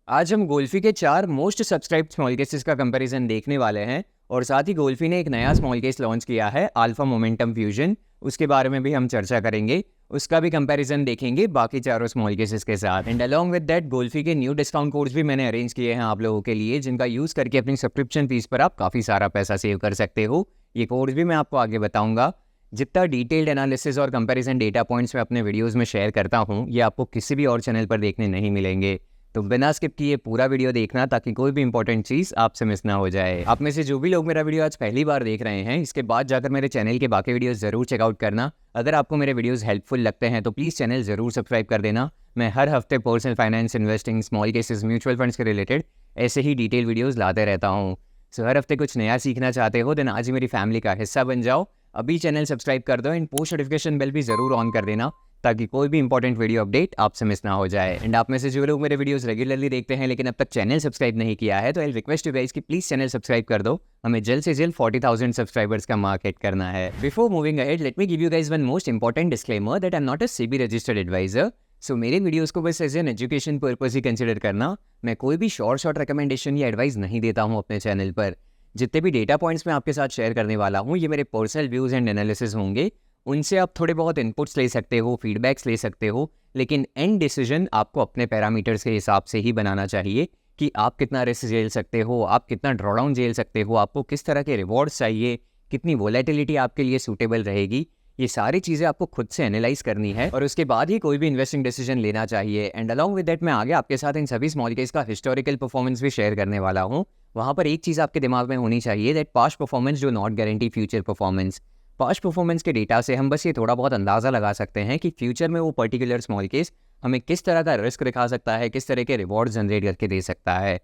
आज हम गोल्फी के 4 मोस्ट सब्सक्राइब्ड स्मॉल केसेस का कंपैरिजन देखने वाले हैं और साथ ही गोल्फी ने एक नया स्मॉल केस लॉन्च किया है अल्फा मोमेंटम फ्यूजन। उसके बारे में भी हम चर्चा करेंगे, उसका भी कंपैरिजन देखेंगे बाकी चारों स्मॉल केसेस के साथ। एंड अलॉन्ग विद दैट गोल्फी के न्यू डिस्काउंट कोड्स भी मैंने अरेंज किए हैं आप लोगों के लिए, जिनका यूज़ करके अपनी सब्सक्रिप्शन फीस पर आप काफ़ी सारा पैसा सेव कर सकते हो। ये कोड्स भी मैं आपको आगे बताऊंगा। जितना डिटेल्ड एनालिसिस और कंपैरिजन डेटा पॉइंट्स मैं अपने वीडियोस में शेयर करता हूँ, ये आपको किसी भी और चैनल पर देखने नहीं मिलेंगे। तो बिना स्किप किए पूरा वीडियो देखना ताकि कोई भी इंपॉर्टेंट चीज़ आपसे मिस ना हो जाए। आप में से जो भी लोग मेरा वीडियो आज पहली बार देख रहे हैं, इसके बाद जाकर मेरे चैनल के बाकी वीडियोस ज़रूर चेकआउट करना। अगर आपको मेरे वीडियोस हेल्पफुल लगते हैं तो प्लीज़ चैनल ज़रूर सब्सक्राइब कर देना। मैं हर हफ्ते personal finance, investing, small cases, mutual funds के रिलेटेड ऐसे ही डिटेल वीडियोज़ लाते रहता हूँ। सो हर हफ्ते कुछ नया सीखना चाहते हो देन आज ही मेरी फैमिली का हिस्सा बन जाओ। अभी चैनल सब्सक्राइब कर दो एंड पोस्ट नोटिफिकेशन बेल भी ज़रूर ऑन कर देना ताकि कोई भी इंपॉर्टेंट वीडियो अपडेट आपसे मिस ना हो जाए। एंड आप में से जो लोग मेरे वीडियोस रेगुलरली देखते हैं लेकिन अब तक चैनल सब्सक्राइब नहीं किया है, तो आई रिक्वेस्ट यू गाइस कि प्लीज चैनल सब्सक्राइब कर दो। हमें जल्द से जल्द 40,000 सब्सक्राइबर्स का मार्क हिट करना है। Before moving ahead, let me give you guys one most important disclaimer that I am not a SEBI registered advisor. So मेरे वीडियोस को बस एज एन एजुकेशन पर्पज ही कंसिडर करना। मैं कोई भी शॉर्ट रिकमेंडेशन या एडवाइस नहीं देता हूँ अपने चैनल पर। जितने भी डेटा पॉइंट्स मैं आपके साथ शेयर करने वाला हूँ, ये मेरे पर्सनल व्यूज़ एंड एनालिसिस होंगे। उनसे आप थोड़े बहुत इनपुट्स ले सकते हो, फीडबैक्स ले सकते हो, लेकिन एंड डिसीजन आपको अपने पैरामीटर्स के हिसाब से ही बनाना चाहिए कि आप कितना रिस्क झेल सकते हो, आप कितना ड्रॉडाउन झेल सकते हो, आपको किस तरह के रिवॉर्ड्स चाहिए, कितनी वोलेटिलिटी आपके लिए सूटेबल रहेगी। ये सारी चीज़ें आपको खुद से एनालाइज करनी है और उसके बाद ही कोई भी इन्वेस्टिंग डिसीजन लेना चाहिए। एंड अलॉन्ग विद दैट मैं आगे आपके साथ इन सभी स्मॉल केस का हिस्टोरिकल परफॉर्मेंस भी शेयर करने वाला हूँ। वहाँ पर एक चीज़ आपके दिमाग में होनी चाहिए that past performance do not guarantee future performance. Past performance के डेटा से हम बस ये थोड़ा बहुत अंदाज़ा लगा सकते हैं कि फ्यूचर में वो पर्टिकुलर स्मॉल केस हमें किस तरह का रिस्क दिखा सकता है, किस तरह के रिवॉर्ड जनरेट करके दे सकता है।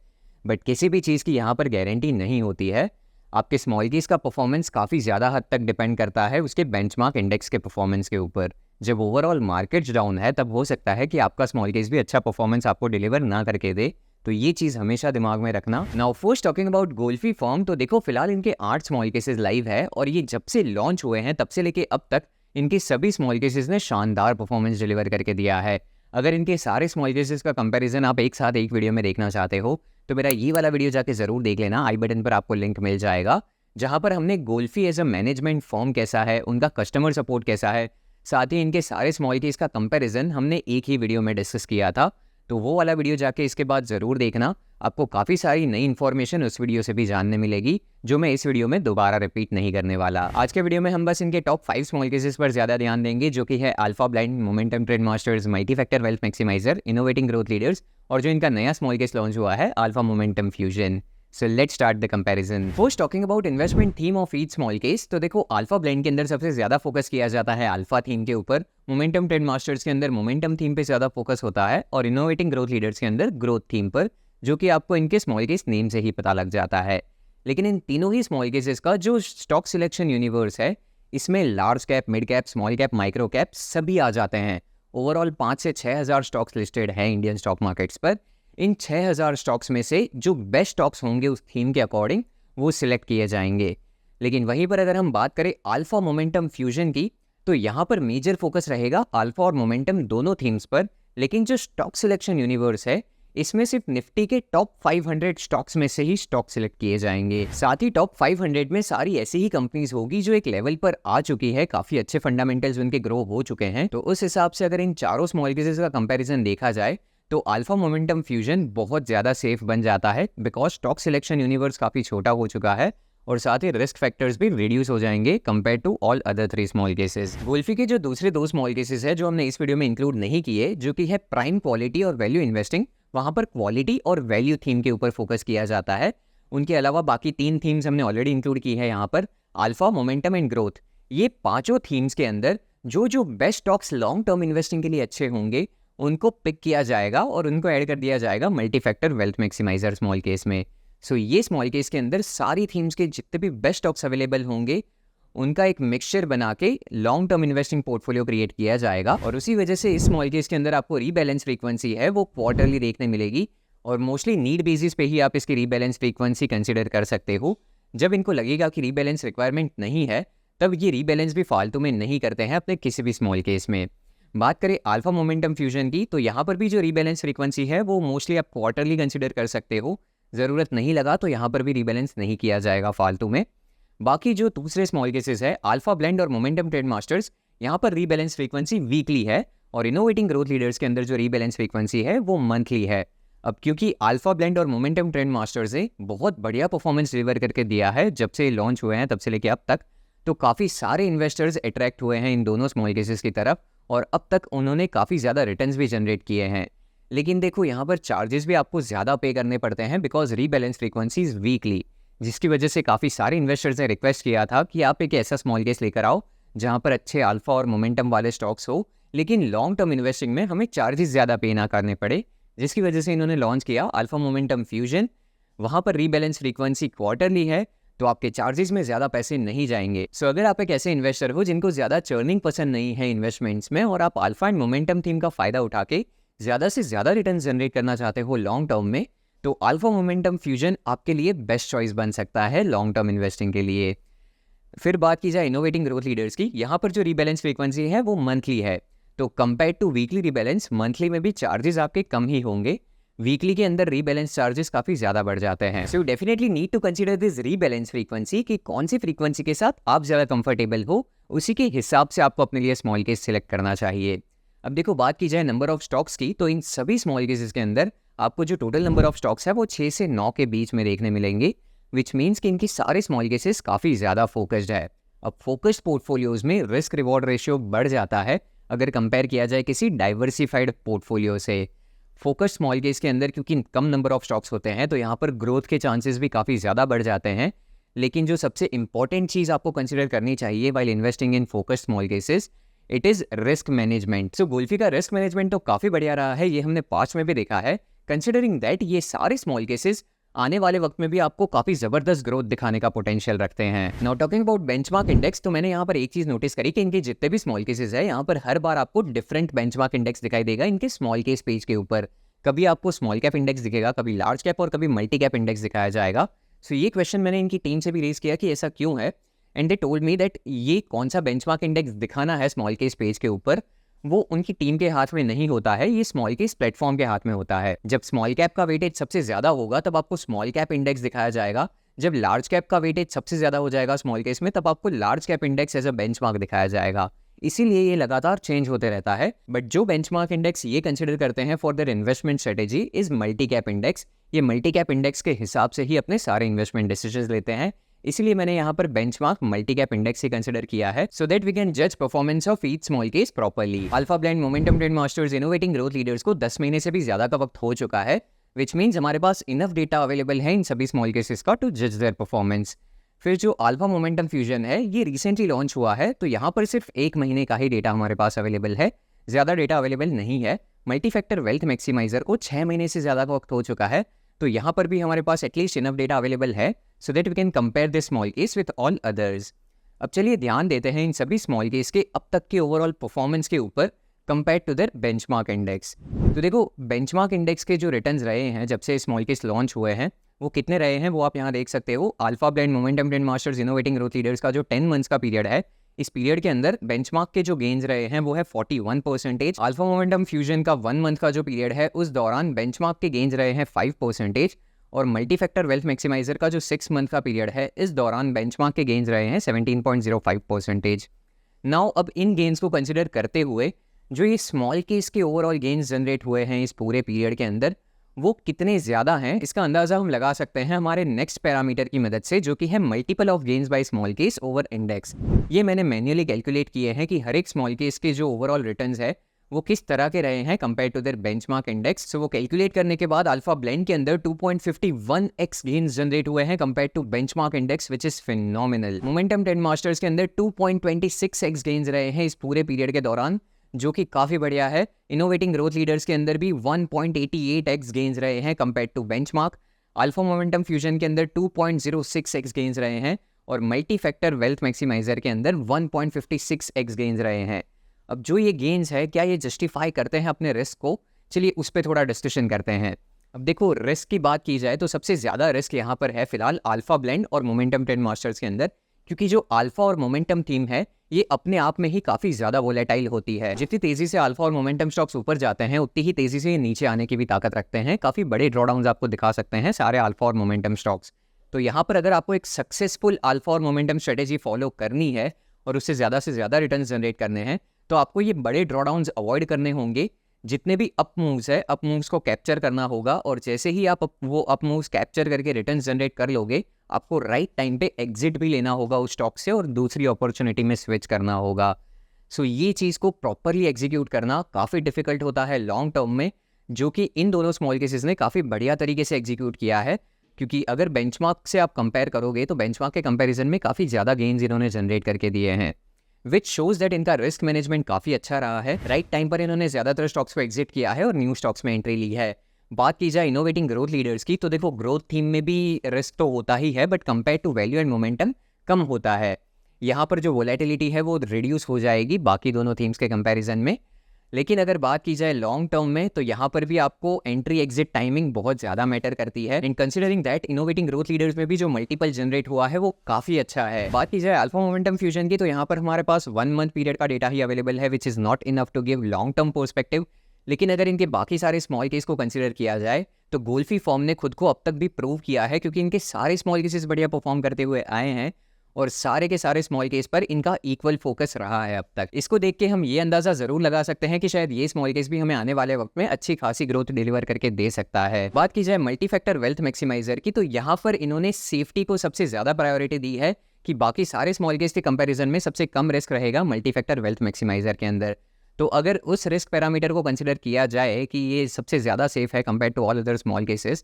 बट किसी भी चीज़ की यहाँ पर गारंटी नहीं होती है। आपके स्मॉल केस का परफॉर्मेंस काफ़ी ज़्यादा हद तक डिपेंड करता है उसके बेंचमार्क इंडेक्स के परफॉर्मेंस के ऊपर। जब ओवरऑल मार्केट डाउन है तब हो सकता है कि आपका स्मॉल केस भी अच्छा परफॉर्मेंस आपको डिलीवर ना करके दे, तो ये चीज़ हमेशा दिमाग में रखना। नाउ फर्स्ट टॉकिंग अबाउट गोल्फी फॉर्म, तो देखो फिलहाल इनके 8 स्मॉल केसेस लाइव है और ये जब से लॉन्च हुए हैं तब से लेके अब तक इनके सभी स्मॉल केसेस ने शानदार परफॉर्मेंस डिलीवर करके दिया है। अगर इनके सारे स्मॉल केसेस का कंपैरिजन आप एक साथ एक वीडियो में देखना चाहते हो तो मेरा ये वाला वीडियो जाके ज़रूर देख लेना। आई बटन पर आपको लिंक मिल जाएगा, जहाँ पर हमने गोल्फी एज अ मैनेजमेंट फॉर्म कैसा है, उनका कस्टमर सपोर्ट कैसा है, साथ ही इनके सारे स्मॉल केस का कंपैरिजन हमने एक ही वीडियो में डिस्कस किया था। तो वो वाला वीडियो जाके इसके बाद ज़रूर देखना। आपको काफ़ी सारी नई इन्फॉर्मेशन उस वीडियो से भी जानने मिलेगी जो मैं इस वीडियो में दोबारा रिपीट नहीं करने वाला। आज के वीडियो में हम बस इनके टॉप 5 स्मॉल केसेस पर ज़्यादा ध्यान देंगे, जो कि है alpha blind, momentum trade masters, multi factor wealth maximiser, innovating growth leaders और जो इनका नया स्मॉल केस लॉन्च हुआ है alpha momentum fusion. So let's start the comparison. First talking about investment theme of each small case, तो देखो alpha blend के अंदर सबसे ज़्यादा फोकस किया जाता है अल्फा थीम के ऊपर, मोमेंटम ट्रेड मास्टर्स के अंदर मोमेंटम थीम पे ज़्यादा फोकस होता है और इनोवेटिंग ग्रोथ लीडर्स के अंदर ग्रोथ थीम पर, जो कि आपको इनके स्मॉल केस नेम से ही पता लग जाता है। लेकिन इन तीनों ही स्मॉल केसेस का जो स्टॉक सिलेक्शन यूनिवर्स है, इसमें large cap, mid cap, small cap, micro cap सभी आ जाते हैं। ओवरऑल 5 से 6,000 स्टॉक्स लिस्टेड हैं इंडियन स्टॉक मार्केट्स पर। इन 6,000 स्टॉक्स में से जो बेस्ट स्टॉक्स होंगे उस थीम के अकॉर्डिंग वो सिलेक्ट किए जाएंगे। लेकिन वहीं पर अगर हम बात करें अल्फा मोमेंटम फ्यूजन की, तो यहाँ पर मेजर फोकस रहेगा अल्फा और मोमेंटम दोनों थीम्स पर। लेकिन जो स्टॉक सिलेक्शन यूनिवर्स है, इसमें सिर्फ निफ्टी के टॉप 500 स्टॉक्स में से ही स्टॉक सिलेक्ट किए जाएंगे। साथ ही टॉप 500 में सारी ऐसी ही कंपनीज होगी जो एक लेवल पर आ चुकी है, काफ़ी अच्छे फंडामेंटल्स उनके ग्रो हो चुके हैं। तो उस हिसाब से अगर इन चारों स्मॉल केसेस का कंपेरिजन देखा जाए तो अल्फा मोमेंटम फ्यूजन बहुत ज़्यादा सेफ बन जाता है, बिकॉज स्टॉक सिलेक्शन यूनिवर्स काफ़ी छोटा हो चुका है और साथ ही रिस्क फैक्टर्स भी रिड्यूस हो जाएंगे compare to all other 3 small cases. गोल्फी के जो दूसरे 2 स्मॉल केसेस है जो हमने इस वीडियो में इंक्लूड नहीं किए, जो कि है प्राइम, क्वालिटी और वैल्यू इन्वेस्टिंग, वहाँ पर क्वालिटी और वैल्यू थीम के ऊपर फोकस किया जाता है। उनके अलावा बाकी 3 थीम्स हमने ऑलरेडी इंक्लूड की है यहाँ पर, अल्फा, मोमेंटम एंड ग्रोथ। ये पाँचों थीम्स के अंदर जो best stocks long term investing के लिए अच्छे होंगे उनको पिक किया जाएगा और उनको ऐड कर दिया जाएगा multi factor wealth maximiser small case में। सो ये स्मॉल केस के अंदर सारी थीम्स के जितने भी बेस्ट स्टॉक्स अवेलेबल होंगे उनका एक मिक्सचर बना के long term investing portfolio create किया जाएगा। और उसी वजह से इस स्मॉल केस के अंदर आपको रीबैलेंस फ्रीक्वेंसी है वो क्वार्टरली देखने मिलेगी और मोस्टली नीड बेसिस पे ही आप इसकी रीबैलेंस फ्रीक्वेंसी कंसिडर कर सकते हो। जब इनको लगेगा कि रीबैलेंस रिक्वायरमेंट नहीं है तब ये रीबैलेंस भी फालतू में नहीं करते हैं अपने किसी भी स्मॉल केस में। बात करें अल्फा मोमेंटम फ्यूजन की, तो यहाँ पर भी जो रीबैलेंस फ्रीक्वेंसी है वो मोस्टली आप क्वार्टरली कंसिडर कर सकते हो। ज़रूरत नहीं लगा तो यहाँ पर भी रीबैलेंस नहीं किया जाएगा फालतू में। बाकी जो दूसरे स्मॉल केसेस है अल्फा ब्लेंड और मोमेंटम ट्रेंड मास्टर्स, यहाँ पर रीबैलेंस फ्रीक्वेंसी वीकली है और इनोवेटिंग ग्रोथ लीडर्स के अंदर जो रीबैलेंस फ्रीक्वेंसी है वो मंथली है। अब क्योंकि अल्फा ब्लेंड और मोमेंटम ट्रेंड मास्टर्स ने बहुत बढ़िया परफॉर्मेंस डिलीवर करके दिया है जब से लॉन्च हुए हैं तब से लेके अब तक, तो काफ़ी सारे इन्वेस्टर्स अट्रैक्ट हुए हैं इन दोनों स्मॉल केसेस की तरफ और अब तक उन्होंने काफ़ी ज़्यादा रिटर्न्स भी जनरेट किए हैं। लेकिन देखो यहाँ पर चार्जेस भी आपको ज़्यादा पे करने पड़ते हैं because rebalance frequency is weekly, जिसकी वजह से काफ़ी सारे इन्वेस्टर्स ने रिक्वेस्ट किया था कि आप एक ऐसा स्मॉल केस लेकर आओ जहाँ पर अच्छे अल्फा और मोमेंटम वाले स्टॉक्स हो लेकिन लॉन्ग टर्म इन्वेस्टिंग में हमें चार्जेस ज़्यादा पे ना करने पड़े, जिसकी वजह से इन्होंने लॉन्च किया अल्फा मोमेंटम फ्यूजन। वहाँ पर रीबैलेंस फ्रीक्वेंसी क्वार्टरली है तो आपके चार्जेस में ज़्यादा पैसे नहीं जाएंगे। सो अगर आप एक ऐसे इन्वेस्टर हो जिनको ज़्यादा चर्निंग पसंद नहीं है इन्वेस्टमेंट्स में और आप अल्फा एंड मोमेंटम थीम का फ़ायदा उठा के ज़्यादा से ज़्यादा रिटर्न जनरेट करना चाहते हो लॉन्ग टर्म में, तो अल्फा मोमेंटम फ्यूजन आपके लिए बेस्ट चॉइस बन सकता है लॉन्ग टर्म इन्वेस्टिंग के लिए। फिर बात की जाए इनोवेटिंग ग्रोथ लीडर्स की, यहाँ पर जो रीबैलेंस फ्रीक्वेंसी है वो मंथली है, तो compare to weekly rebalance monthly में भी चार्जेस आपके कम ही होंगे। वीकली के अंदर रीबैलेंस चार्जेस काफ़ी ज़्यादा बढ़ जाते हैं। So definitely need to consider this rebalance frequency कि कौन सी फ्रीक्वेंसी के साथ आप ज़्यादा कंफर्टेबल हो, उसी के हिसाब से आपको अपने लिए स्मॉल केस सिलेक्ट करना चाहिए। अब देखो बात की जाए नंबर ऑफ स्टॉक्स की, तो इन सभी स्मॉल केसेस के अंदर आपको जो टोटल नंबर ऑफ स्टॉक्स है वो 6 से 9 के बीच में देखने मिलेंगे, विच मीन्स कि इनकी सारे स्मॉल केसेस काफ़ी ज़्यादा फोकस्ड है। अब फोकस्ड पोर्टफोलियोज में रिस्क रिवॉर्ड रेशियो बढ़ जाता है अगर कंपेयर किया जाए किसी डाइवर्सिफाइड पोर्टफोलियो से। फोकस्ड स्मॉल केस के अंदर क्योंकि कम नंबर ऑफ स्टॉक्स होते हैं तो यहाँ पर ग्रोथ के चांसेस भी काफ़ी ज़्यादा बढ़ जाते हैं। लेकिन जो सबसे इंपॉर्टेंट चीज़ आपको कंसिडर करनी चाहिए while investing in focused small cases, it is risk management. So गोल्फी का रिस्क मैनेजमेंट तो काफ़ी बढ़िया रहा है, ये हमने पास्ट में भी देखा है। कंसिडरिंग दैट ये सारे स्मॉल केसेस आने वाले वक्त में भी आपको काफ़ी ज़बरदस्त ग्रोथ दिखाने का पोटेंशियल रखते हैं। Now talking about benchmark index, तो मैंने यहाँ पर एक चीज़ नोटिस करी कि इनके जितने भी स्मॉल केसेस है यहाँ पर हर बार आपको डिफरेंट बेंचमार्क इंडेक्स दिखाई देगा इनके स्मॉल केस पेज के ऊपर। कभी आपको स्मॉल कैप इंडेक्स दिखेगा, कभी लार्ज कैप और कभी मल्टी कैप इंडेक्स दिखाया जाएगा। सो ये क्वेश्चन मैंने इनकी टीम से भी रेज किया कि ऐसा क्यों है, and they told me that ये कौन सा बेंचमार्क इंडेक्स दिखाना है स्मॉल केस पेज के ऊपर वो उनकी टीम के हाथ में नहीं होता है, ये स्मॉल केस प्लेटफॉर्म के हाथ में होता है। जब स्मॉल कैप का वेटेज सबसे ज़्यादा होगा तब आपको स्मॉल कैप इंडेक्स दिखाया जाएगा, जब लार्ज कैप का वेटेज सबसे ज़्यादा हो जाएगा स्मॉल केस में तब आपको large cap index as a benchmark दिखाया जाएगा। इसीलिए ये लगातार चेंज होते रहता है। बट जो बेंचमार्क इंडेक्स ये कंसिडर करते हैं for their investment strategy is multi cap index. ये मल्टी कैप इंडेक्स के हिसाब से ही अपने सारे इन्वेस्टमेंट डिसीजंस लेते हैं, इसलिए मैंने यहाँ पर बेंचमार्क मल्टी कैप इंडेक्स ही कंसिडर किया है सो दैट वी कैन जज performance of each small case properly. Alpha blend momentum trend masters innovating growth leaders को 10 महीने से भी ज्यादा का वक्त हो चुका है, विच मीन्स हमारे पास इनफ डेटा अवेलेबल है इन सभी स्मॉल केसेस का टू जज देयर परफॉर्मेंस। फिर जो अल्फा मोमेंटम फ्यूजन है ये रिसेंटली लॉन्च हुआ है, तो यहाँ पर सिर्फ 1 महीने का ही डेटा हमारे पास अवेलेबल है, ज़्यादा डेटा अवेलेबल नहीं है। मल्टी फैक्टर वेल्थ मैक्सिमाइजर को 6 महीने से ज़्यादा का वक्त हो चुका है, तो यहाँ पर भी हमारे पास एटलीस्ट इनफ डेटा अवेलेबल है so that we can compare this small case with all others. अब चलिए ध्यान देते हैं इन सभी स्मॉल केस के अब तक के ओवरऑल परफॉर्मेंस के ऊपर compare to their benchmark index. तो देखो बेंचमार्क इंडेक्स के जो रिटर्न्स रहे हैं जब से स्मॉल केस लॉन्च हुए हैं वो कितने रहे हैं वो आप यहाँ देख सकते हो। Alpha blend momentum trend masters innovating growth leaders का जो 10 मंथ्स का पीरियड है, इस पीरियड के अंदर बेंचमार्क के जो गेन्स रहे हैं वो है 41%। अल्फा मोमेंटम फ्यूजन का 1 मंथ का जो पीरियड है उस दौरान बेंचमार्क के गेन्स रहे हैं 5%, और मल्टी फैक्टर वेल्थ मैक्सिमाइजर का जो 6 मंथ का पीरियड है इस दौरान बेंचमार्क के गेन्स रहे हैं 17.05%। नाउ अब इन गेन्स को कंसिडर करते हुए जो ये स्मॉल केस के ओवरऑल गेन्स जनरेट हुए हैं इस पूरे पीरियड के अंदर वो कितने ज़्यादा हैं इसका अंदाज़ा हम लगा सकते हैं हमारे नेक्स्ट पैरामीटर की मदद से, जो कि है multiple of gains by small case over index. ये मैंने मैन्युअली कैलकुलेट किए हैं कि हर एक स्मॉल केस के जो ओवरऑल रिटर्न्स है वो किस तरह के रहे हैं compare to their benchmark index. So वो कैलकुलेट करने के बाद अल्फा ब्लेंड के अंदर 2.51x गेन्स जनरेट हुए हैं compare to benchmark index, which is phenomenal. Momentum trend masters के अंदर 2.26x गेन्स रहे हैं इस पूरे पीरियड के दौरान, जो कि काफ़ी बढ़िया है। इनोवेटिंग ग्रोथ लीडर्स के अंदर भी 1.88x गेन्स रहे हैं compare to benchmark. Alpha momentum fusion के अंदर 2.06x गेन्स रहे हैं, और मल्टी फैक्टर वेल्थ मैक्सिमाइजर के अंदर 1.56x गेन्स रहे हैं। अब जो ये गेन्स है क्या ये जस्टिफाई करते हैं अपने रिस्क को, चलिए उस पर थोड़ा डिस्कशन करते हैं। अब देखो रिस्क की बात की जाए तो सबसे ज़्यादा रिस्क यहाँ पर है फिलहाल अल्फा ब्लेंड और मोमेंटम ट्रेंड मास्टर्स के अंदर, क्योंकि जो अल्फा और मोमेंटम थीम है ये अपने आप में ही काफ़ी ज़्यादा वोलेटाइल होती है। जितनी तेज़ी से अल्फा और मोमेंटम स्टॉक्स ऊपर जाते हैं उतनी ही तेज़ी से ये नीचे आने की भी ताकत रखते हैं। काफ़ी बड़े ड्रॉडाउन्स आपको दिखा सकते हैं सारे अल्फा और मोमेंटम स्टॉक्स। तो यहाँ पर अगर आपको एक सक्सेसफुल अल्फा और मोमेंटम स्ट्रेटेजी फॉलो करनी है और उससे ज़्यादा से ज़्यादा रिटर्न जनरेट करने हैं तो आपको ये बड़े ड्रॉडाउन्स अवॉइड करने होंगे। जितने भी अप मूव्स है, अप मूव्स को कैप्चर करना होगा और जैसे ही आप वो अप मूव्स कैप्चर करके रिटर्न जनरेट कर लोगे आपको राइट टाइम पे एग्जिट भी लेना होगा उस स्टॉक से और दूसरी अपॉर्चुनिटी में स्विच करना होगा। सो ये चीज़ को प्रॉपरली एग्जीक्यूट करना काफ़ी डिफिकल्ट होता है लॉन्ग टर्म में, जो कि इन दोनों स्मॉल केसेस ने काफ़ी बढ़िया तरीके से एग्जीक्यूट किया है। क्योंकि अगर बेंचमार्क से आप कंपेयर करोगे तो बेंचमार्क के कंपैरिजन में काफ़ी ज़्यादा गेन्स इन्होंने जनरेट करके दिए हैं, विच शोज दैट इनका रिस्क मैनेजमेंट काफ़ी अच्छा रहा है। राइट टाइम पर इन्होंने ज़्यादातर स्टॉक्स को एग्जिट किया है और न्यू स्टॉक्स में एंट्री ली है। बात की जाए इनोवेटिंग ग्रोथ लीडर्स की तो देखो ग्रोथ थीम में भी रिस्क तो होता ही है but compare to value and momentum कम होता है। यहाँ पर जो वोलेटिलिटी है वो रिड्यूस हो जाएगी बाकी दोनों थीम्स के कंपैरिजन में। लेकिन अगर बात की जाए लॉन्ग टर्म में तो यहाँ पर भी आपको एंट्री एग्जिट टाइमिंग बहुत ज़्यादा मैटर करती है। In considering that innovating growth leaders में भी जो मल्टीपल जनरेट हुआ है वो काफ़ी अच्छा है। बात की जाए अल्फा मोमेंटम फ्यूजन की तो यहाँ पर हमारे पास 1 मंथ पीरियड का डेटा ही अवेलेबल है which is not enough to give long term perspective. लेकिन अगर इनके बाकी सारे स्मॉल केस को कंसिडर किया जाए तो गोल्फी फॉर्म ने खुद को अब तक भी प्रूव किया है, क्योंकि इनके सारे स्मॉल केसेस बढ़िया परफॉर्म करते हुए आए हैं और सारे के सारे स्मॉल केस पर इनका इक्वल फोकस रहा है अब तक। इसको देख के हम ये अंदाजा जरूर लगा सकते हैं कि शायद ये स्मॉल केस भी हमें आने वाले वक्त में अच्छी खासी ग्रोथ डिलीवर करके दे सकता है। बात की जाए मल्टी फैक्टर वेल्थ मैक्सिमाइजर की तो यहाँ पर इन्होंने सेफ्टी को सबसे ज्यादा प्रायोरिटी दी है कि बाकी सारे स्मॉल केस के कंपेरिजन में सबसे कम रिस्क रहेगा मल्टी फैक्टर वेल्थ मैक्सिमाइजर के अंदर। तो अगर उस रिस्क पैरामीटर को कंसिडर किया जाए कि ये सबसे ज़्यादा सेफ है compare to all other small cases,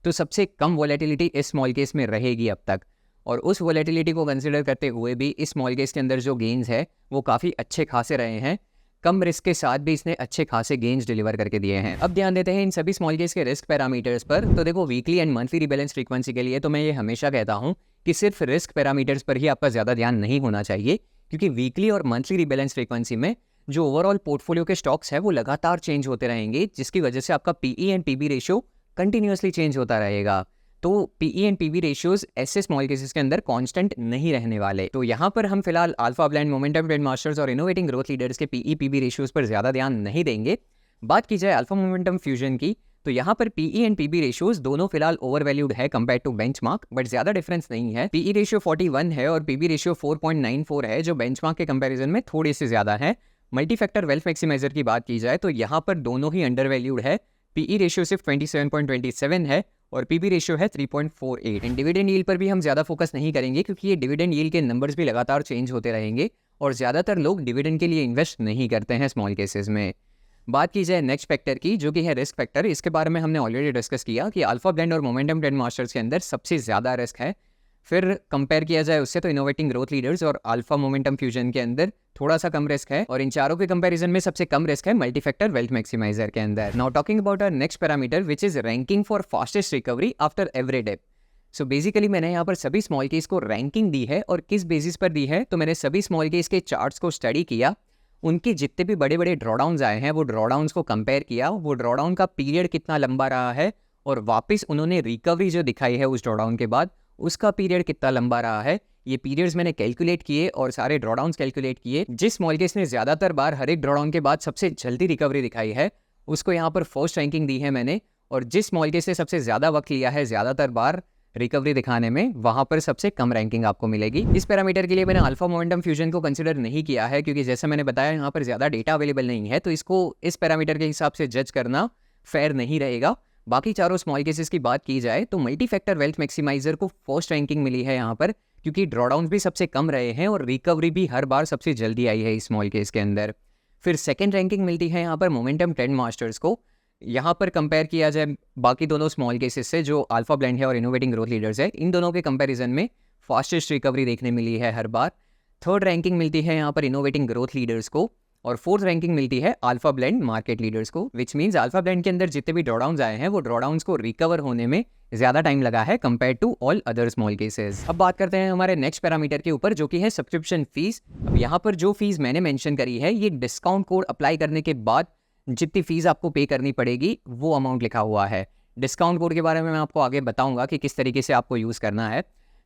तो सबसे कम वोलेटिलिटी इस स्मॉल केस में रहेगी अब तक। और उस वोलेटिलिटी को कंसिडर करते हुए भी इस स्मॉल केस के अंदर जो गेन्स है वो काफ़ी अच्छे खासे रहे हैं। कम रिस्क के साथ भी इसने अच्छे खासे गेन्स डिलीवर करके दिए हैं। अब ध्यान देते हैं इन सभी स्मॉल केस के रिस्क पैरामीटर्स पर। तो देखो weekly and monthly rebalance frequency के लिए तो मैं ये हमेशा कहता हूँ कि सिर्फ रिस्क पैरामीटर्स पर ही आपका ज़्यादा ध्यान नहीं होना चाहिए, क्योंकि वीकली और मंथली रिबैलेंस फ्रीक्वेंसी में जो ओवरऑल पोर्टफोलियो के स्टॉक्स है वो लगातार चेंज होते रहेंगे, जिसकी वजह से आपका PE and PB ratio continuously change होता रहेगा। तो पीई एंड पीबी रेशियोज ऐसे स्मॉल केसेस के अंदर कांस्टेंट नहीं रहने वाले। तो यहाँ पर हम फिलहाल alpha blend, momentum trend masters और इनोवेटिंग ग्रोथ लीडर्स के पीई पीबी रेशियोज पर ज्यादा ध्यान नहीं देंगे। बात की जाए अल्फा मोमेंटम फ्यूजन की तो यहाँ पर पीई एंड पीबी रेशियोज दोनों फिलहाल ओवरवैल्यूड है कंपेयर टू बेंचमार्क, बट ज्यादा डिफरेंस नहीं है। पीई रेशियो 41 है और पीबी रेशियो 4.94 है, जो बेंचमार्क के कंपैरिजन में थोड़ी सी ज्यादा है। मल्टी फैक्टर वेल्थ मैक्सिमाइजर की बात की जाए तो यहाँ पर दोनों ही अंडरवैल्यूड है। पीई रेशियो सिर्फ 27.27 है और पीबी रेशियो है 3.48। एंड डिविडेंड यील्ड पर भी हम ज़्यादा फोकस नहीं करेंगे, क्योंकि ये डिविडेंड यील्ड के नंबर्स भी लगातार चेंज होते रहेंगे और ज़्यादातर लोग डिविडेंड के लिए इन्वेस्ट नहीं करते हैं स्मॉल केसेस में। बात की जाए नेक्स्ट फैक्टर की, जो कि है रिस्क फैक्टर, इसके बारे में हमने ऑलरेडी डिस्कस किया कि अल्फा ब्लेंड और मोमेंटम ट्रेंड मास्टर्स के अंदर सबसे ज़्यादा रिस्क है। फिर कंपेयर किया जाए उससे तो इनोवेटिंग ग्रोथ लीडर्स और अल्फा मोमेंटम फ्यूजन के अंदर थोड़ा सा कम रिस्क है, और इन चारों के कंपैरिजन में सबसे कम रिस्क है मल्टी फैक्टर वेल्थ मैक्सिमाइजर के अंदर। Now talking about our next parameter which is ranking for fastest recovery after every dip. So basically मैंने यहाँ पर सभी स्मॉल केस को रैंकिंग दी है, और किस बेसिस पर दी है तो मैंने सभी स्मॉल केस के चार्ट्स को स्टडी किया, उनके जितने भी बड़े बड़े ड्रॉडाउन्स आए हैं वो ड्रॉडाउन्स को कंपेयर किया, वो ड्रॉडाउन का पीरियड कितना लंबा रहा है और वापस उन्होंने रिकवरी जो दिखाई है उस ड्रॉडाउन के बाद उसका पीरियड कितना लंबा रहा है। ये पीरियड्स मैंने कैलकुलेट किए और सारे ड्रॉडाउन्स कैलकुलेट किए। जिस स्मॉल केस ने ज़्यादातर बार हर एक ड्रॉडाउन के बाद सबसे जल्दी रिकवरी दिखाई है उसको यहाँ पर फर्स्ट रैंकिंग दी है मैंने, और जिस स्मॉल केस ने सबसे ज़्यादा वक्त लिया है ज़्यादातर बार रिकवरी दिखाने में वहाँ पर सबसे कम रैंकिंग आपको मिलेगी। इस पैरामीटर के लिए मैंने अल्फा मोमेंटम फ्यूजन को कंसिडर नहीं किया है, क्योंकि जैसा मैंने बताया यहाँ पर ज़्यादा डेटा अवेलेबल नहीं है, तो इसको इस पैरामीटर के हिसाब से जज करना फेयर नहीं रहेगा। बाकी चारों स्मॉल केसेस की बात की जाए तो मल्टी फैक्टर वेल्थ मैक्सिमाइजर को फर्स्ट रैंकिंग मिली है यहाँ पर, क्योंकि ड्रॉडाउन भी सबसे कम रहे हैं और रिकवरी भी हर बार सबसे जल्दी आई है इस स्मॉल केस के अंदर। फिर सेकंड रैंकिंग मिलती है यहाँ पर मोमेंटम ट्रेंड मास्टर्स को। यहाँ पर कंपेयर किया जाए बाकी दोनों स्मॉल केसेस से जो अल्फा ब्लेंड है और इनोवेटिंग ग्रोथ लीडर्स है, इन दोनों के कंपैरिजन में फास्टेस्ट रिकवरी देखने मिली है हर बार। थर्ड रैंकिंग मिलती है यहाँ पर इनोवेटिंग ग्रोथ लीडर्स को, और फोर्थ रैंकिंग मिलती है अल्फा ब्लेंड मार्केट लीडर्स को, विच मींस अल्फा ब्लेंड के अंदर जितने भी ड्रॉडाउन्स आए हैं वो ड्रॉडाउन्स को रिकवर होने में ज्यादा टाइम लगा है compare to all other small cases. अब बात करते हैं हमारे नेक्स्ट पैरामीटर के ऊपर, जो कि है सब्सक्रिप्शन फीस। अब यहाँ पर जो फीस मैंने मेंशन करी है ये डिस्काउंट कोड अप्लाई करने के बाद जितनी फीस आपको पे करनी पड़ेगी वो अमाउंट लिखा हुआ है। डिस्काउंट कोड के बारे में मैं आपको आगे बताऊंगा कि किस तरीके से आपको यूज़ करना है।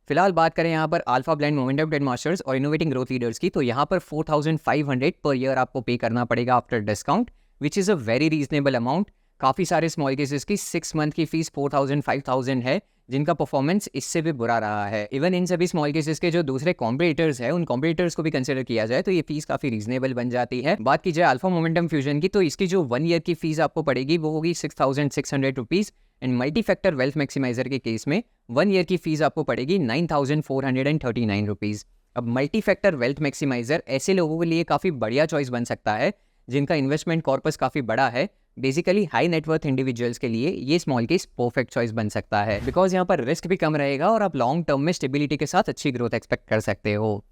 फिलहाल बात करें यहाँ पर alpha blend, momentum trade masters और इनोवेटिंग ग्रोथ लीडर्स की, तो यहाँ पर 4500 पर ईयर आपको पे करना पड़ेगा after discount, which is a very reasonable amount. काफ़ी सारे स्मॉल केसेस की 6 मंथ की फीस 4000 5000 है, जिनका परफॉर्मेंस इससे भी बुरा रहा है। इवन इन सभी स्मॉल केसेस के जो दूसरे कॉम्पिटिटर्स हैं, उन कॉम्पिटिटर्स को भी कंसिडर किया जाए तो ये फीस काफ़ी रीजनेबल बन जाती है। बात की जाए अल्फा मोमेंटम फ्यूजन की, तो इसकी जो 1 ईयर की फीस आपको पड़ेगी वो होगी 6600 rupees. And multi factor wealth maximizer के केस में 1 ईयर की फीस आपको पड़ेगी 9439 रुपीज़। अब मल्टी फैक्टर वेल्थ मैक्सिमाइजर ऐसे लोगों के लिए काफ़ी बढ़िया चॉइस बन सकता है जिनका इन्वेस्टमेंट कॉर्पस काफ़ी बड़ा है। बेसिकली हाई नेटवर्थ इंडिविजुअल्स के लिए ये स्मॉल केस परफेक्ट चॉइस बन सकता है, बिकॉज यहाँ पर रिस्क भी कम रहेगा और आप लॉन्ग टर्म में स्टेबिलिटी के साथ अच्छी ग्रोथ एक्सपेक्ट कर सकते हो।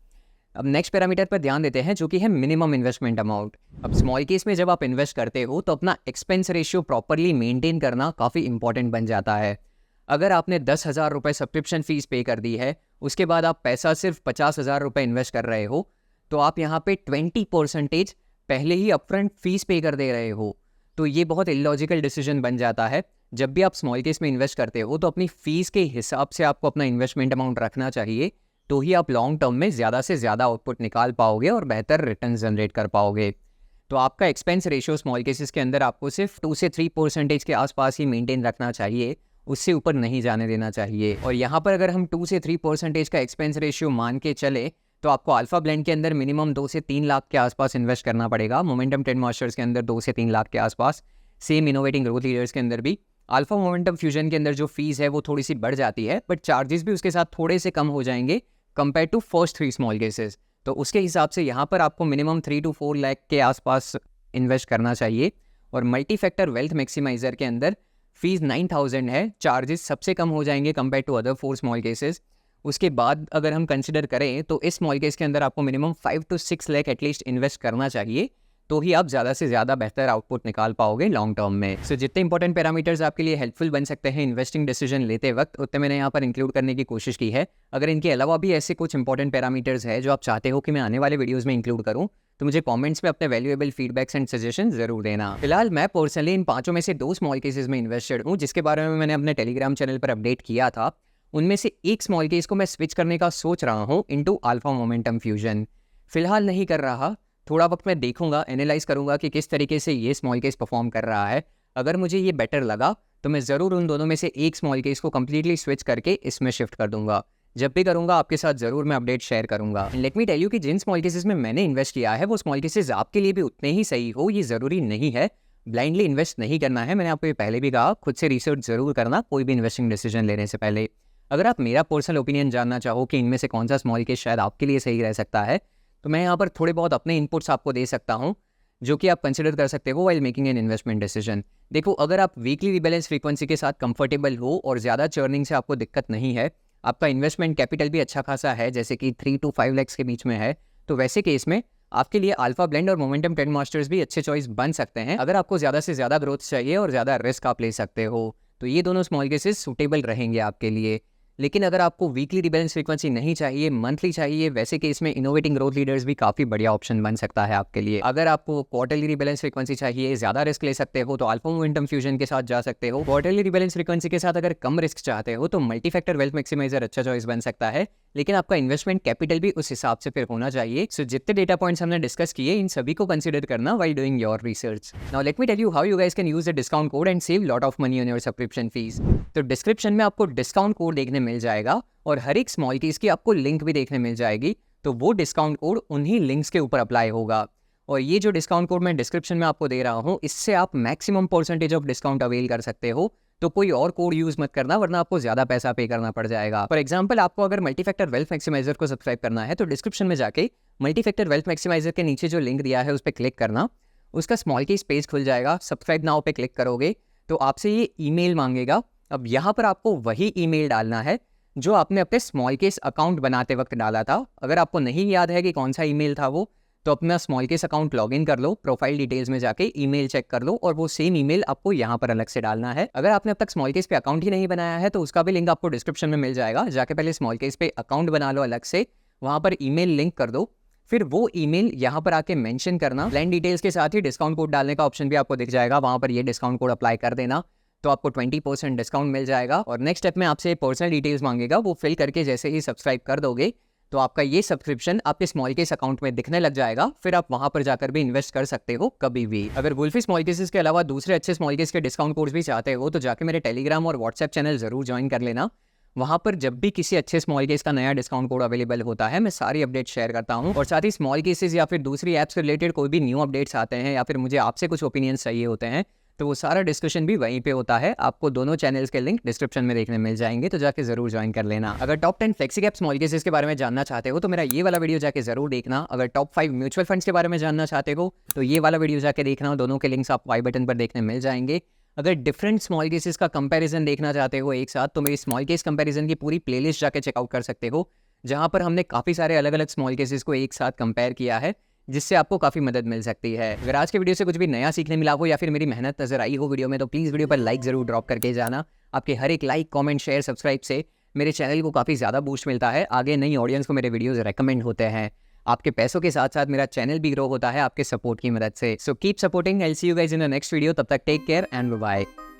अब नेक्स्ट पैरामीटर पर ध्यान देते हैं, जो कि है मिनिमम इन्वेस्टमेंट अमाउंट। अब स्मॉल केस में जब आप इन्वेस्ट करते हो तो अपना एक्सपेंस रेशियो प्रॉपरली मेंटेन करना काफ़ी इंपॉर्टेंट बन जाता है। अगर आपने 10,000 रुपये सब्सक्रिप्शन फीस पे कर दी है, उसके बाद आप पैसा सिर्फ 50,000 रुपये इन्वेस्ट कर रहे हो, तो आप यहाँ पे 20% पहले ही अपफ्रंट फीस पे कर दे रहे हो। तो ये बहुत इलॉजिकल डिसीजन बन जाता है। जब भी आप स्मॉल केस में इन्वेस्ट करते हो तो अपनी फीस के हिसाब से आपको अपना इन्वेस्टमेंट अमाउंट रखना चाहिए, तो ही आप लॉन्ग टर्म में ज़्यादा से ज़्यादा आउटपुट निकाल पाओगे और बेहतर रिटर्न जनरेट कर पाओगे। तो आपका एक्सपेंस रेशियो स्मॉल केसेस के अंदर आपको सिर्फ 2 से 3% के आसपास ही मेंटेन रखना चाहिए, उससे ऊपर नहीं जाने देना चाहिए। और यहाँ पर अगर हम 2 से 3% का एक्सपेंस रेशियो मान के चले तो आपको अल्फा ब्लेंड के अंदर मिनिमम 2 से 3 लाख के आसपास इन्वेस्ट करना पड़ेगा, मोमेंटम ट्रेड मास्टर्स के अंदर 2 से 3 लाख के आसपास, सेम इनोवेटिंग ग्रोथ लीडर्स के अंदर भी। अल्फा मोमेंटम फ्यूजन के अंदर जो फीस है वो थोड़ी सी बढ़ जाती है, बट चार्जेस भी उसके साथ थोड़े से कम हो जाएंगे compare to first 3 small cases. तो उसके हिसाब से यहाँ पर आपको मिनिमम 3 to 4 लाख के आसपास इन्वेस्ट करना चाहिए। और मल्टी फैक्टर वेल्थ मैक्सिमाइजर के अंदर फीस 9000 है, चार्जेस सबसे कम हो जाएंगे compare to other 4 small cases. उसके बाद अगर हम कंसिडर करें तो इस स्मॉल केस के अंदर आपको minimum 5 to 6 lakh at least invest करना चाहिए, तो ही आप ज़्यादा से ज़्यादा बेहतर आउटपुट निकाल पाओगे लॉन्ग टर्म में। सो जितने इंपॉर्टेंट पैरामीटर्स आपके लिए हेल्पफुल बन सकते हैं इन्वेस्टिंग डिसीजन लेते वक्त, उतने मैंने यहाँ पर इंक्लूड करने की कोशिश की है। अगर इनके अलावा भी ऐसे कुछ इंपॉर्टेंट पैरामीटर्स है जो आप चाहते हो कि मैं आने वाले वीडियोज़ में इंक्लूड करूँ, तो मुझे कमेंट्स में अपने वैल्यूएबल फीडबैक्स एंड सजेशन जरूर देना। फिलहाल मैं पर्सनली इन 5 में से 2 स्मॉल केसेस में इन्वेस्टेड हूँ, जिसके बारे में मैंने अपने टेलीग्राम चैनल पर अपडेट किया था। उनमें से एक स्मॉल केस को मैं स्विच करने का सोच रहा हूँ इनटू अल्फा मोमेंटम फ्यूजन। फिलहाल नहीं कर रहा, थोड़ा वक्त मैं देखूंगा, एनालाइज करूंगा कि किस तरीके से ये स्मॉल केस परफॉर्म कर रहा है। अगर मुझे ये बेटर लगा तो मैं ज़रूर उन दोनों में से एक स्मॉल केस को कम्प्लीटली स्विच करके इसमें शिफ्ट कर दूंगा। जब भी करूंगा आपके साथ ज़रूर मैं अपडेट शेयर करूंगा। लेट मी टेल यू कि जिन स्मॉल केसेस में मैंने इन्वेस्ट किया है वो स्मॉल केसेस आपके लिए भी उतने ही सही हो, ये ज़रूरी नहीं है। ब्लाइंडली इन्वेस्ट नहीं करना है, मैंने आपको ये पहले भी कहा, खुद से रिसर्च ज़रूर करना कोई भी इन्वेस्टिंग डिसीजन लेने से पहले। अगर आप मेरा पर्सनल ओपिनियन जानना चाहो कि इनमें से कौन सा स्मॉल केस शायद आपके लिए सही रह सकता है, तो मैं यहाँ पर थोड़े बहुत अपने इनपुट्स आपको दे सकता हूँ जो कि आप कंसिडर कर सकते हो while making an investment decision. देखो, अगर आप वीकली रिबैलेंस फ्रीक्वेंसी के साथ कंफर्टेबल हो और ज़्यादा चर्निंग से आपको दिक्कत नहीं है, आपका इन्वेस्टमेंट कैपिटल भी अच्छा खासा है, जैसे कि 3 to 5 लाख के बीच में है, तो वैसे केस में आपके लिए अल्फा ब्लेंड और मोमेंटम ट्रेड मास्टर्स भी अच्छे चॉइस बन सकते हैं। अगर आपको ज़्यादा से ज़्यादा ग्रोथ चाहिए और ज़्यादा रिस्क आप ले सकते हो, तो ये दोनों स्मॉल केसेस सूटेबल रहेंगे आपके लिए। लेकिन अगर आपको वीकली रिबैलेंस फ्रीक्वेंसी नहीं चाहिए, मंथली चाहिए, वैसे केस में इनोवेटिंग ग्रोथ लीडर्स भी काफ़ी बढ़िया ऑप्शन बन सकता है आपके लिए। अगर आपको क्वार्टरली रिबैलेंस फ्रीक्वेंसी चाहिए, ज़्यादा रिस्क ले सकते हो, तो अल्फा मोमेंटम फ्यूजन के साथ जा सकते हो। क्वार्टरली रिबैलेंस फ्रीक्वेंसी के साथ अगर कम रिस्क चाहते हो तो मल्टी फैक्टर वेल्थ मैक्सिमाइजर अच्छा चॉइस बन सकता है, लेकिन आपका इन्वेस्टमेंट कैपिटल भी उस हिसाब से फिर होना चाहिए। सो जितने डेटा पॉइंट्स हमने डिस्कस किए, इन सभी को कंसिडर करना while doing your research. Now let me tell you how you guys can use the discount code and save lot of money on your subscription fees. तो डिस्क्रिप्शन में आपको discount code देखने मिल जाएगा और हर एक स्मॉल केस की आपको link भी देखने मिल जाएगी, तो वो डिस्काउंट कोड उन्हीं लिंक्स के ऊपर अप्लाई होगा। और ये जो डिस्काउंट कोड मैं डिस्क्रिप्शन में आपको दे रहा हूँ, इससे आप maximum percentage of discount avail कर सकते हो। तो कोई और कोड यूज मत करना, वरना आपको ज्यादा पैसा पे करना पड़ जाएगा। फॉर एग्जांपल, आपको अगर मल्टी फैक्टर वेल्थ मैक्सिमाइजर को सब्सक्राइब करना है तो डिस्क्रिप्शन में जाके मल्टी फैक्टर वेल्थ मैक्सिमाइजर के नीचे जो लिंक दिया है उस पर क्लिक करना, उसका स्मॉल केस पेज खुल जाएगा। सब्सक्राइब नाउ पे क्लिक करोगे तो आपसे ये ईमेल मांगेगा। अब यहाँ पर आपको वही ईमेल डालना है जो आपने अपने स्मॉल केस अकाउंट बनाते वक्त डाला था। अगर आपको नहीं याद है कि कौन सा ईमेल था वो, तो अपना स्मॉल केस अकाउंट लॉगिन कर लो, प्रोफाइल डिटेल्स में जाके ईमेल चेक कर लो और वो सेम ईमेल आपको यहाँ पर अलग से डालना है। अगर आपने अब तक स्मॉल केस पे अकाउंट ही नहीं बनाया है तो उसका भी लिंक आपको डिस्क्रिप्शन में मिल जाएगा। जाके पहले स्मॉल केस पे अकाउंट बना लो अलग से, वहाँ पर ईमेल लिंक कर दो, फिर वो ईमेल यहाँ पर आके मेंशन करना। प्लान डिटेल्स के साथ ही डिस्काउंट कोड डालने का ऑप्शन भी आपको दिख जाएगा, वहाँ पर ये डिस्काउंट कोड अप्लाई कर देना। तो आपको 20% डिस्काउंट मिल जाएगा। और नेक्स्ट स्टेप में आपसे पर्सनल डिटेल्स मांगेगा, वो फिल करके जैसे ही सब्सक्राइब कर दोगे तो आपका ये सब्सक्रिप्शन आपके स्मॉल केस अकाउंट में दिखने लग जाएगा। फिर आप वहां पर जाकर भी इन्वेस्ट कर सकते हो कभी भी। अगर गुल्फी स्मॉल केसेस के अलावा दूसरे अच्छे स्मॉल केस के डिस्काउंट कोड्स भी चाहते हो तो जाके मेरे टेलीग्राम और व्हाट्सएप चैनल जरूर ज्वाइन कर लेना। वहां पर जब भी किसी अच्छे स्मॉल केस का नया डिस्काउंट कोड अवेलेबल होता है, मैं सारी अपडेट शेयर करता हूं। और साथ ही स्मॉल केसेस या फिर दूसरी ऐप्स से रिलेटेड कोई भी न्यू अपडेट्स आते हैं या फिर मुझे आपसे कुछ ओपिनियंस चाहिए होते हैं तो वो सारा डिस्कशन भी वहीं पे होता है। आपको दोनों चैनल्स के लिंक डिस्क्रिप्शन में देखने मिल जाएंगे, तो जाके जरूर ज्वाइन कर लेना। अगर top 10 flexi cap small cases के बारे में जानना चाहते हो तो मेरा ये वाला वीडियो जाके जरूर देखना। अगर टॉप 5 म्यूचुअल फंड्स के बारे में जानना चाहते हो तो ये वाला वीडियो जाके देखना। दोनों के लिंक्स आपको आई बटन पर देखने मिल जाएंगे। अगर डिफरेंट स्मॉल केसेस का कंपैरिजन देखना चाहते हो एक साथ तो मेरी स्मॉल केस कंपैरिजन की पूरी प्लेलिस्ट जाके चेकआउट कर सकते हो, जहां पर हमने काफ़ी सारे अलग अलग स्मॉल केसेस को एक साथ कंपेयर किया है, जिससे आपको काफ़ी मदद मिल सकती है। अगर आज के वीडियो से कुछ भी नया सीखने मिला हो या फिर मेरी मेहनत नजर आई हो वीडियो में तो प्लीज़ वीडियो पर लाइक ज़रूर ड्रॉप करके जाना। आपके हर एक लाइक, कमेंट, शेयर, सब्सक्राइब से मेरे चैनल को काफ़ी ज़्यादा बूस्ट मिलता है। आगे नई ऑडियंस को मेरे वीडियोज़ रेकमेंड होते हैं। आपके पैसों के साथ साथ मेरा चैनल भी ग्रो होता है आपके सपोर्ट की मदद से। So keep supporting. I will see you guys in the next video. तब तक take care and bye bye.